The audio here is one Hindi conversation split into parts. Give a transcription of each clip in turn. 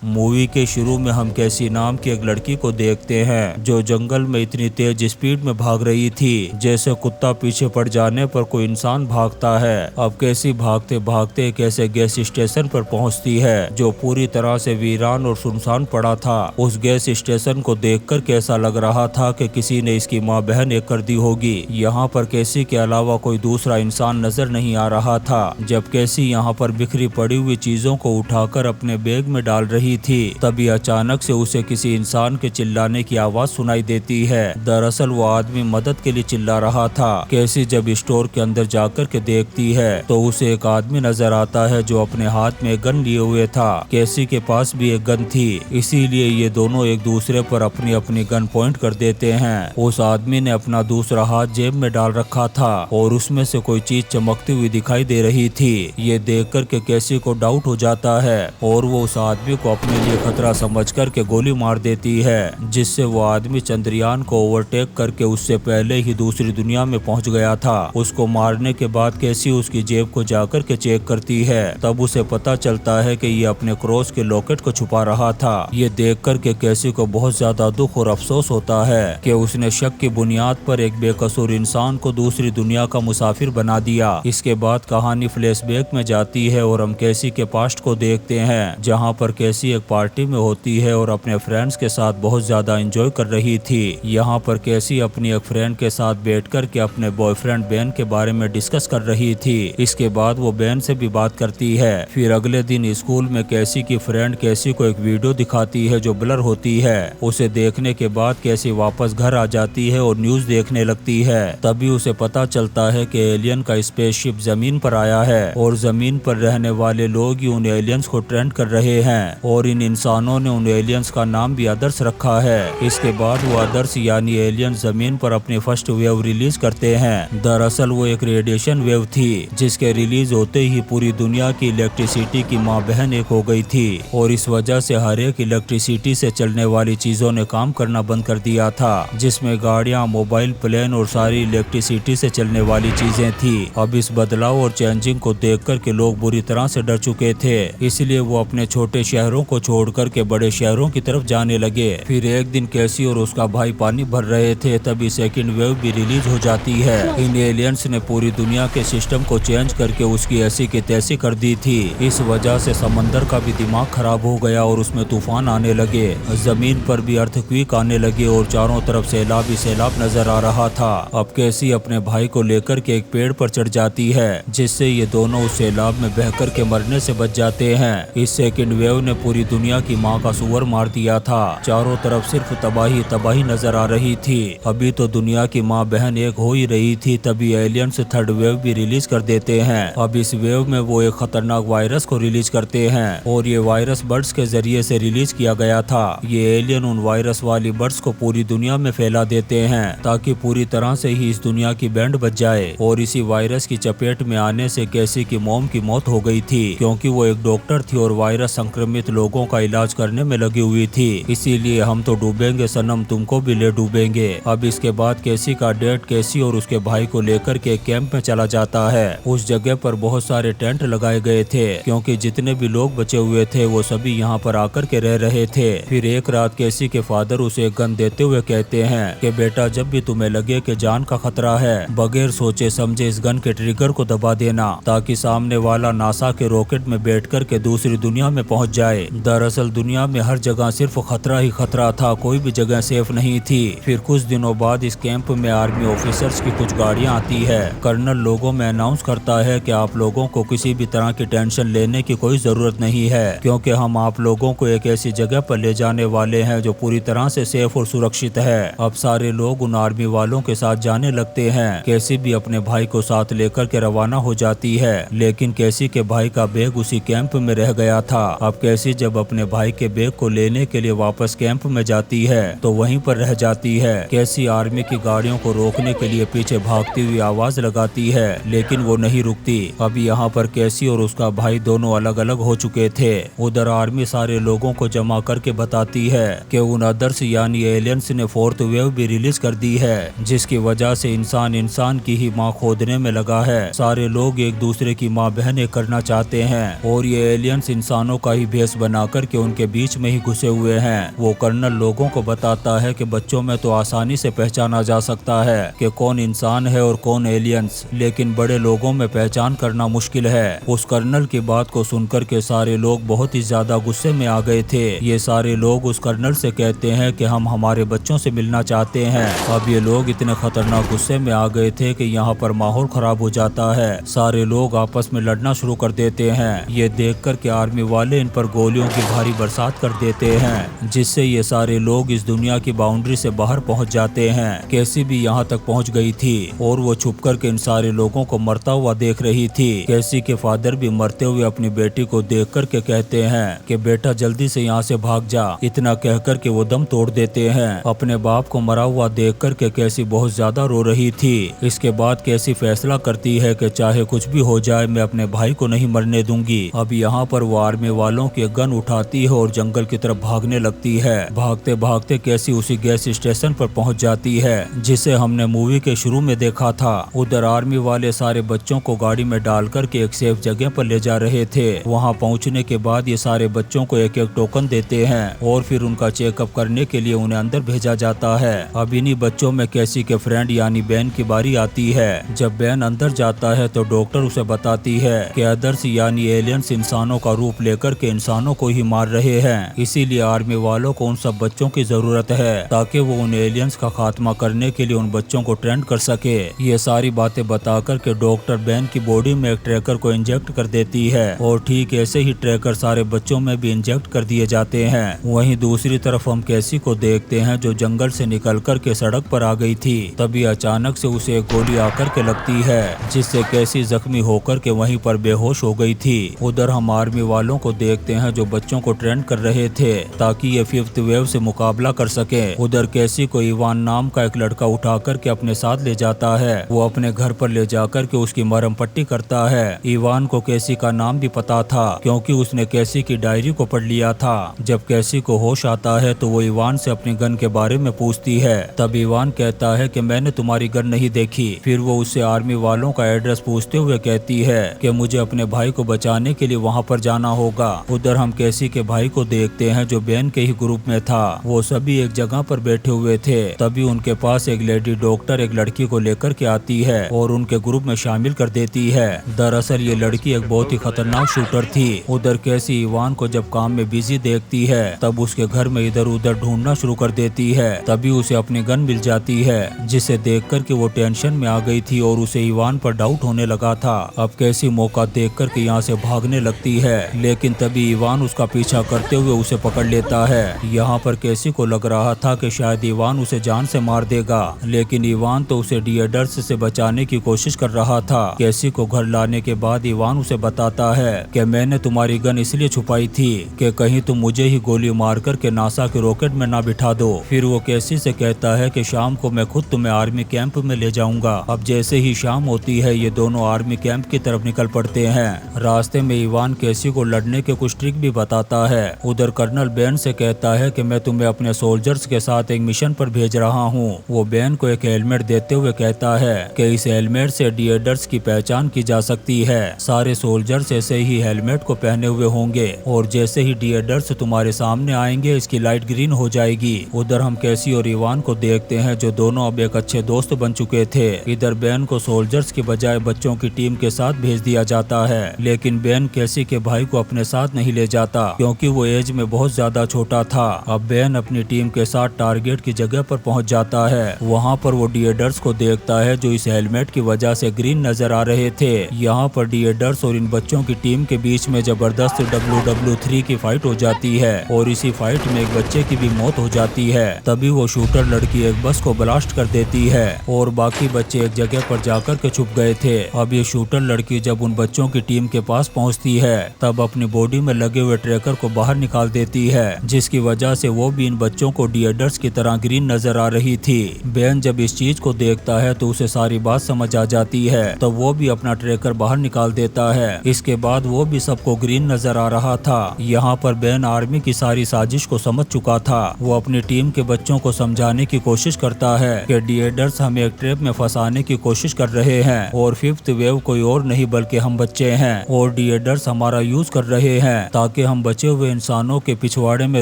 मूवी के शुरू में हम कैसी नाम की एक लड़की को देखते हैं जो जंगल में इतनी तेज स्पीड में भाग रही थी जैसे कुत्ता पीछे पड़ जाने पर कोई इंसान भागता है। अब कैसी भागते भागते एक ऐसे गैस स्टेशन पर पहुंचती है जो पूरी तरह से वीरान और सुनसान पड़ा था। उस गैस स्टेशन को देखकर कैसा लग रहा था कि किसी ने इसकी माँ बहन एक कर दी होगी। यहाँ पर कैसी के अलावा कोई दूसरा इंसान नजर नहीं आ रहा था। जब कैसी यहाँ पर बिखरी पड़ी हुई चीजों को उठाकर अपने बैग में डाल रही थी तभी अचानक से उसे किसी इंसान के चिल्लाने की आवाज सुनाई देती है। दरअसल वो आदमी मदद के लिए चिल्ला रहा था। कैसी जब स्टोर के अंदर जाकर के देखती है तो उसे एक आदमी नजर आता है जो अपने हाथ में गन लिए हुए था। कैसी के पास भी एक गन थी, इसीलिए ये दोनों एक दूसरे पर अपनी अपनी गन पॉइंट कर देते हैं। उस आदमी ने अपना दूसरा हाथ जेब में डाल रखा था और उसमें से कोई चीज चमकती हुई दिखाई दे रही थी। ये देखकर के कैसी को डाउट हो जाता है और वो उस आदमी को अपने लिए खतरा समझ करके गोली मार देती है, जिससे वो आदमी चंद्रयान को ओवरटेक करके उससे पहले ही दूसरी दुनिया में पहुंच गया था। उसको मारने के बाद कैसी उसकी जेब को जाकर के चेक करती है, तब उसे पता चलता है कि ये अपने क्रॉस के लॉकेट को छुपा रहा था। ये देख कर के कैसी को बहुत ज्यादा दुख और अफसोस होता है कि उसने शक की बुनियाद पर एक बेकसूर इंसान को दूसरी दुनिया का मुसाफिर बना दिया। इसके बाद कहानी फ्लैशबैक में जाती है और हम कैसी के पास्ट को देखते हैं जहां पर कैसी एक पार्टी में होती है और अपने फ्रेंड्स के साथ बहुत ज्यादा एंजॉय कर रही थी। यहाँ पर कैसी अपनी एक फ्रेंड के साथ बैठकर के अपने बॉयफ्रेंड बेन के बारे में डिस्कस कर रही थी। इसके बाद वो बेन से भी बात करती है। फिर अगले दिन स्कूल में कैसी की फ्रेंड कैसी को एक वीडियो दिखाती है जो ब्लर होती है। उसे देखने के बाद कैसी वापस घर आ जाती है और न्यूज देखने लगती है। तभी उसे पता चलता है कि एलियन का स्पेसशिप जमीन पर आया है और जमीन पर रहने वाले लोग ही उन एलियंस को ट्रेंड कर रहे हैं और इन इंसानों ने उन एलियंस का नाम भी अदर्स रखा है। इसके बाद वो अदर्स यानी एलियन जमीन पर अपनी फर्स्ट वेव रिलीज करते हैं। दरअसल वो एक रेडिएशन वेव थी जिसके रिलीज होते ही पूरी दुनिया की इलेक्ट्रिसिटी की माँ बहन एक हो गई थी और इस वजह से हर एक इलेक्ट्रिसिटी से चलने वाली चीजों ने काम करना बंद कर दिया था, जिसमें गाड़ियां, मोबाइल, प्लेन और सारी इलेक्ट्रिसिटी से चलने वाली चीजें थी। अब इस बदलाव और चेंजिंग को देखकर के लोग बुरी तरह से डर चुके थे, इसलिए वो अपने छोटे शहरों को छोड़कर के बड़े शहरों की तरफ जाने लगे। फिर एक दिन कैसी और उसका भाई पानी भर रहे थे तभी सेकंड वेव भी रिलीज हो जाती है। इन एलियंस ने पूरी दुनिया के सिस्टम को चेंज करके उसकी ऐसी की तैसी कर दी थी। इस वजह से समंदर का भी दिमाग खराब हो गया और उसमें तूफान आने लगे। जमीन पर भी अर्थक्वेक आने लगे और चारों तरफ सैलाब ही सैलाब नजर आ रहा था। अब कैसी अपने भाई को लेकर के एक पेड़ पर चढ़ जाती है जिससे ये दोनों उस सैलाब में बहकर के मरने से बच जाते हैं। इस सेकंड वेव ने पूरी दुनिया की माँ का सुअर मार दिया था। चारों तरफ सिर्फ तबाही तबाही नजर आ रही थी। अभी तो दुनिया की माँ बहन एक हो ही रही थी तभी एलियंस थर्ड वेव भी रिलीज कर देते हैं। अब इस वेव में वो एक खतरनाक वायरस को रिलीज करते हैं और ये वायरस बर्ड्स के जरिए से रिलीज किया गया था। ये एलियन उन वायरस वाली बर्ड्स को पूरी दुनिया में फैला देते हैं ताकि पूरी तरह से ही इस दुनिया की बैंड बच जाए। और इसी वायरस की चपेट में आने से कैसी की मॉम की मौत हो गई थी क्योंकि वो एक डॉक्टर थी और वायरस संक्रमित लोगों का इलाज करने में लगी हुई थी। इसीलिए हम तो डूबेंगे सनम, तुमको भी ले डूबेंगे। अब इसके बाद कैसी का डैड कैसी और उसके भाई को लेकर के कैंप में चला जाता है। उस जगह पर बहुत सारे टेंट लगाए गए थे क्योंकि जितने भी लोग बचे हुए थे वो सभी यहाँ पर आकर के रह रहे थे। फिर एक रात कैसी के फादर उसे गन देते हुए कहते हैं कि बेटा जब भी तुम्हें लगे कि जान का खतरा है बगैर सोचे समझे इस गन के ट्रिगर को दबा देना ताकि सामने वाला नासा के रॉकेट में बैठकर के दूसरी दुनिया में पहुंच जाए। दरअसल दुनिया में हर जगह सिर्फ खतरा ही खतरा था, कोई भी जगह सेफ नहीं थी। फिर कुछ दिनों बाद इस कैंप में आर्मी ऑफिसर्स की कुछ गाड़ियां आती है। कर्नल लोगों में अनाउंस करता है कि आप लोगों को किसी भी तरह की टेंशन लेने की कोई जरूरत नहीं है क्योंकि हम आप लोगों को एक ऐसी जगह पर ले जाने वाले हैं जो पूरी तरह से सेफ और सुरक्षित है। अब सारे लोग उन आर्मी वालों के साथ जाने लगते हैं। कैसी भी अपने भाई को साथ लेकर के रवाना हो जाती है लेकिन कैसी के भाई का बैग उसी कैंप में रह गया था। अब कैसी जब अपने भाई के बैग को लेने के लिए वापस कैंप में जाती है तो वहीं पर रह जाती है। कैसी आर्मी की गाड़ियों को रोकने के लिए पीछे भागती हुई आवाज लगाती है लेकिन वो नहीं रुकती। अब यहाँ पर कैसी और उसका भाई दोनों अलग अलग हो चुके थे। उधर आर्मी सारे लोगों को जमा करके बताती है कि उन अदर्स यानी एलियंस ने फोर्थ वेव भी रिलीज कर दी है जिसकी वजह से इंसान इंसान की ही माँ खोदने में लगा है। सारे लोग एक दूसरे की माँ बहनें करना चाहते हैं और ये एलियंस इंसानों का ही भेष बना बनाकर के उनके बीच में ही घुसे हुए हैं। वो कर्नल लोगों को बताता है कि बच्चों में तो आसानी से पहचाना जा सकता है कि कौन इंसान है और कौन एलियंस, लेकिन बड़े लोगों में पहचान करना मुश्किल है। उस कर्नल की बात को सुनकर के सारे लोग बहुत ही ज्यादा गुस्से में आ गए थे। ये सारे लोग उस कर्नल से कहते हैं कि हम हमारे बच्चों से मिलना चाहते हैं। अब ये लोग इतने खतरनाक गुस्से में आ गए थे कि यहाँ पर माहौल खराब हो जाता है। सारे लोग आपस में लड़ना शुरू कर देते हैं। ये देख कर के आर्मी वाले इन पर गोलियों की भारी बरसात कर देते हैं, जिससे ये सारे लोग इस दुनिया की बाउंड्री से बाहर पहुंच जाते हैं। कैसी भी यहाँ तक पहुंच गई थी और वो छुप कर के इन सारे लोगों को मरता हुआ देख रही थी। कैसी के फादर भी मरते हुए अपनी बेटी को देख कर के कहते हैं कि बेटा जल्दी से यहाँ से भाग जा। इतना कह कर के वो दम तोड़ देते हैं। अपने बाप को मरा हुआ देख कर के कैसी बहुत ज्यादा रो रही थी। इसके बाद कैसी फैसला करती है कि चाहे कुछ भी हो जाए मैं अपने भाई को नहीं मरने दूंगी। अब यहाँ पर वो आर्मी वालों की गन उठाती है और जंगल की तरफ भागने लगती है। भागते भागते कैसी उसी गैस स्टेशन पर पहुँच जाती है जिसे हमने मूवी के शुरू में देखा था। उधर आर्मी वाले सारे बच्चों को गाड़ी में डालकर के एक सेफ जगह पर ले जा रहे थे। वहाँ पहुँचने के बाद ये सारे बच्चों को एक एक टोकन देते हैं और फिर उनका चेकअप करने के लिए उन्हें अंदर भेजा जाता है। अब इन्हीं बच्चों में कैसी के फ्रेंड यानी बैन की बारी आती है। जब बैन अंदर जाता है तो डॉक्टर उसे बताती है कि अदर्स यानी एलियंस इंसानों का रूप लेकर के इंसानों को ही मार रहे हैं। इसीलिए आर्मी वालों को उन सब बच्चों की जरूरत है ताकि वो उन एलियंस का खात्मा करने के लिए उन बच्चों को ट्रेंड कर सके। ये सारी बातें बताकर के डॉक्टर बैन की बॉडी में एक ट्रैकर को इंजेक्ट कर देती है और ठीक ऐसे ही ट्रैकर सारे बच्चों में भी इंजेक्ट कर दिए जाते हैं। वहीं दूसरी तरफ हम कैसी को देखते हैं जो जंगल से निकल कर के सड़क पर आ गई थी। तभी अचानक से उसे एक गोली आकर के लगती है जिससे कैसी जख्मी होकर के वहीं पर बेहोश हो गई थी। उधर हम आर्मी वालों को देखते हैं जो बच्चों को ट्रेंड कर रहे थे ताकि ये 5th वेव से मुकाबला कर सके। उधर कैसी को इवान नाम का एक लड़का उठा कर के अपने साथ ले जाता है। वो अपने घर पर ले जाकर के उसकी मरहम पट्टी करता है। इवान को कैसी का नाम भी पता था क्योंकि उसने कैसी की डायरी को पढ़ लिया था। जब कैसी को होश आता है तो वो इवान से अपनी गन के बारे में पूछती है। तब इवान कहता है कि मैंने तुम्हारी गन नहीं देखी। फिर वो उससे आर्मी वालों का एड्रेस पूछते हुए कहती है कि मुझे अपने भाई को बचाने के लिए वहाँ पर जाना होगा। उधर हम कैसी के भाई को देखते हैं जो बैन के ही ग्रुप में था। वो सभी एक जगह पर बैठे हुए थे। तभी उनके पास एक लेडी डॉक्टर एक लड़की को लेकर के आती है और उनके ग्रुप में शामिल कर देती है। दरअसल ये लड़की एक बहुत ही खतरनाक शूटर थी। उधर कैसी इवान को जब काम में बिजी देखती है तब उसके घर में इधर उधर ढूंढना शुरू कर देती है। तभी उसे अपनी गन मिल जाती है जिसे देख कर के वो टेंशन में आ गई थी और उसे इवान पर डाउट होने लगा था। अब कैसी मौका देख कर के यहाँ से भागने लगती है लेकिन तभी इवान उसका पीछा करते हुए उसे पकड़ लेता है। यहाँ पर कैसी को लग रहा था कि शायद इवान उसे जान से मार देगा, लेकिन इवान तो उसे डिएडर्स से बचाने की कोशिश कर रहा था। कैसी को घर लाने के बाद इवान उसे बताता है कि मैंने तुम्हारी गन इसलिए छुपाई थी कि कहीं तुम मुझे ही गोली मार कर के नासा के रॉकेट में ना बिठा दो। फिर वो कैसी से कहता है कि शाम को मैं खुद तुम्हें आर्मी कैंप में ले जाऊंगा। अब जैसे ही शाम होती है ये दोनों आर्मी कैंप की तरफ निकल पड़ते हैं। रास्ते में इवान कैसी को लड़ने के कुछ ट्रिक भी बताता है। उधर कर्नल बैन से कहता है कि मैं तुम्हें अपने सोल्जर्स के साथ एक मिशन पर भेज रहा हूँ। वो बैन को एक हेलमेट देते हुए कहता है कि इस हेलमेट से डिएडर्स की पहचान की जा सकती है। सारे सोल्जर्स ऐसे ही हेलमेट को पहने हुए होंगे और जैसे ही डिएडर्स तुम्हारे सामने आएंगे इसकी लाइट ग्रीन हो जाएगी। उधर हम कैसी और इवान को देखते हैं जो दोनों अब एक अच्छे दोस्त बन चुके थे। इधर बैन को सोल्जर्स की बजाय बच्चों की टीम के साथ भेज दिया जाता है, लेकिन बैन कैसी के भाई को अपने साथ नहीं ले जाता क्योंकि वो एज में बहुत ज्यादा छोटा था। अब बैन अपनी टीम के साथ टारगेट की जगह पर पहुंच जाता है। वहां पर वो डिएडर्स को देखता है जो इस हेलमेट की वजह से ग्रीन नजर आ रहे थे। यहाँ पर डिएडर्स और इन बच्चों की टीम के बीच में जबरदस्त WW3 की फाइट हो जाती है और इसी फाइट में एक बच्चे की भी मौत हो जाती है। तभी वो शूटर लड़की एक बस को ब्लास्ट कर देती है और बाकी बच्चे एक जगह पर जाकर के छुप गए थे। अब ये शूटर लड़की जब उन बच्चों की टीम के पास पहुंचती है तब अपनी बॉडी में लगे हुए ट्रैकर को बाहर निकाल देती है, जिसकी वजह से वो भी इन बच्चों को डिएडर्स की तरह ग्रीन नजर आ रही थी। बैन जब इस चीज को देखता है तो उसे सारी बात समझ आ जाती है, तो वो भी अपना ट्रैकर बाहर निकाल देता है। इसके बाद वो भी सबको ग्रीन नजर आ रहा था। यहाँ पर बैन आर्मी की सारी साजिश को समझ चुका था। वो अपनी टीम के बच्चों को समझाने की कोशिश करता है कि डिएडर्स हमें एक ट्रैप में फंसाने की कोशिश कर रहे हैं और 5th वेव कोई और नहीं बल्कि हम बच्चे हैं और डिएडर्स हमारा यूज कर रहे हैं ताकि ताकि हम बचे हुए इंसानों के पिछवाड़े में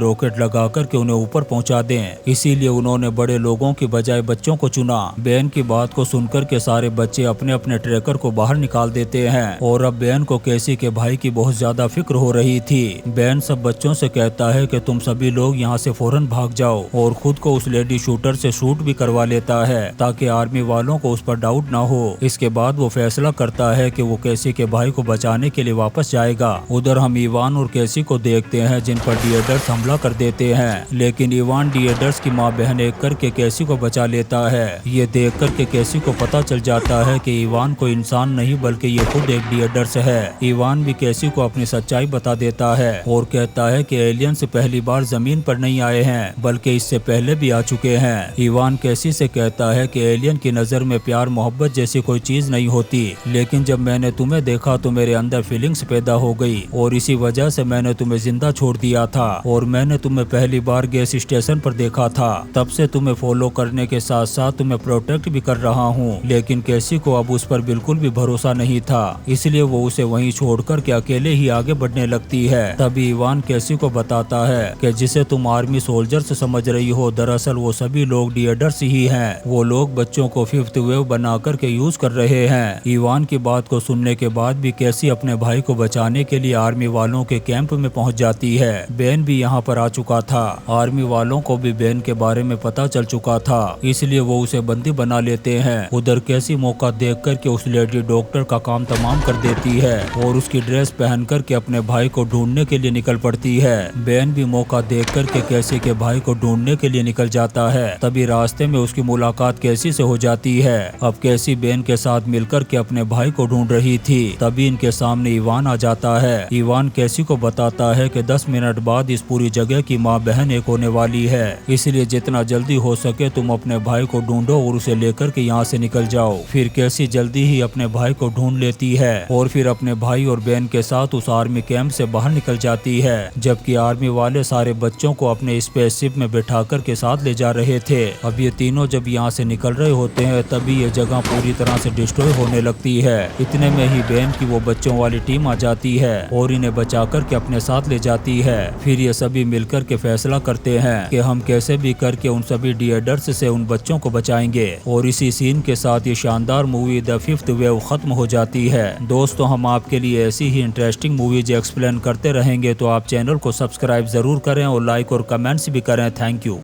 रॉकेट लगा कर के उन्हें ऊपर पहुंचा दें। इसीलिए उन्होंने बड़े लोगों की बजाय बच्चों को चुना। बेन की बात को सुनकर के सारे बच्चे अपने अपने ट्रैकर को बाहर निकाल देते हैं और अब बेन को कैसी के भाई की बहुत ज्यादा फिक्र हो रही थी। बेन सब बच्चों से कहता है कि तुम सभी लोग यहाँ से फौरन भाग जाओ और खुद को उस लेडी शूटर से शूट भी करवा लेता है ताकि आर्मी वालों को उस पर डाउट ना हो। इसके बाद वो फैसला करता है कि वो कैसी के भाई को बचाने के लिए वापस जाएगा। उधर हम इवान और कैसी को देखते हैं जिन पर डिएडर्स हमला कर देते हैं, लेकिन इवान डिएडर्स की माँ बहन एक करके कैसी को बचा लेता है। ये देख कर के कैसी को पता चल जाता है कि इवान कोई इंसान नहीं बल्कि ये खुद एक डिएडर्स है। इवान भी कैसी को अपनी सच्चाई बता देता है और कहता है कि एलियंस पहली बार जमीन पर नहीं आए हैं बल्कि इससे पहले भी आ चुके हैं। इवान कैसी से कहता है कि एलियन की नजर में प्यार मोहब्बत जैसी कोई चीज नहीं होती, लेकिन जब मैंने तुम्हें देखा तो मेरे अंदर फीलिंग्स पैदा हो गई और इसी वजह से मैंने तुम्हें जिंदा छोड़ दिया था और मैंने तुम्हें पहली बार गैस स्टेशन पर देखा था। तब से तुम्हें फॉलो करने के साथ साथ तुम्हें प्रोटेक्ट भी कर रहा हूँ। लेकिन कैसी को अब उस पर बिल्कुल भी भरोसा नहीं था, इसलिए वो उसे वहीं छोड़कर के अकेले ही आगे बढ़ने लगती है। तभी इवान कैसी को बताता है कि जिसे तुम आर्मी सोल्जर्स समझ रही हो, दरअसल वो सभी लोग डिएडर्स ही हैं। वो लोग बच्चों को फिफ्थ वेव बना कर के यूज कर रहे हैं। इवान की बात को सुनने के बाद भी कैसी अपने भाई को बचाने के लिए आर्मी वालों के कैंप में पहुंच जाती है। बेन भी यहाँ पर आ चुका था। आर्मी वालों को भी बेन के बारे में पता चल चुका था, इसलिए वो उसे बंदी बना लेते हैं। उधर कैसी मौका देख कर के उस लेडी डॉक्टर का काम तमाम कर देती है और उसकी ड्रेस पहन कर के अपने भाई को ढूंढने के लिए निकल पड़ती है। बेन भी मौका देख कर के कैसी के भाई को ढूंढने के लिए निकल जाता है। तभी रास्ते में उसकी मुलाकात कैसी से हो जाती है। अब कैसी बेन के साथ मिलकर के अपने भाई को ढूंढ रही थी, तभी इनके सामने इवान आ जाता है। इवान कैसी को बताता है कि 10 मिनट बाद इस पूरी जगह की माँ बहन एक होने वाली है, इसलिए जितना जल्दी हो सके तुम अपने भाई को ढूंढो और उसे लेकर के यहाँ से निकल जाओ। फिर कैसी जल्दी ही अपने भाई को ढूंढ लेती है और फिर अपने भाई और बहन के साथ उस आर्मी कैंप से बाहर निकल जाती है, जबकि आर्मी वाले सारे बच्चों को अपने स्पेसशिप में बैठा कर के साथ ले जा रहे थे। अब ये तीनों जब यहाँ से निकल रहे होते हैं तभी ये जगह पूरी तरह से डिस्ट्रॉय होने लगती है। इतने में ही बेन की वो बच्चों वाली टीम आ जाती है और इन्हें बचा कर के अपने साथ ले जाती है। फिर ये सभी मिलकर के फैसला करते हैं कि हम कैसे भी करके उन सभी डिएडर्स से उन बच्चों को बचाएंगे और इसी सीन के साथ ये शानदार मूवी द फिफ्थ वेव खत्म हो जाती है। दोस्तों, हम आपके लिए ऐसी ही इंटरेस्टिंग मूवीज एक्सप्लेन करते रहेंगे, तो आप चैनल को सब्सक्राइब जरूर करें और लाइक और कमेंट्स भी करें। Thank you.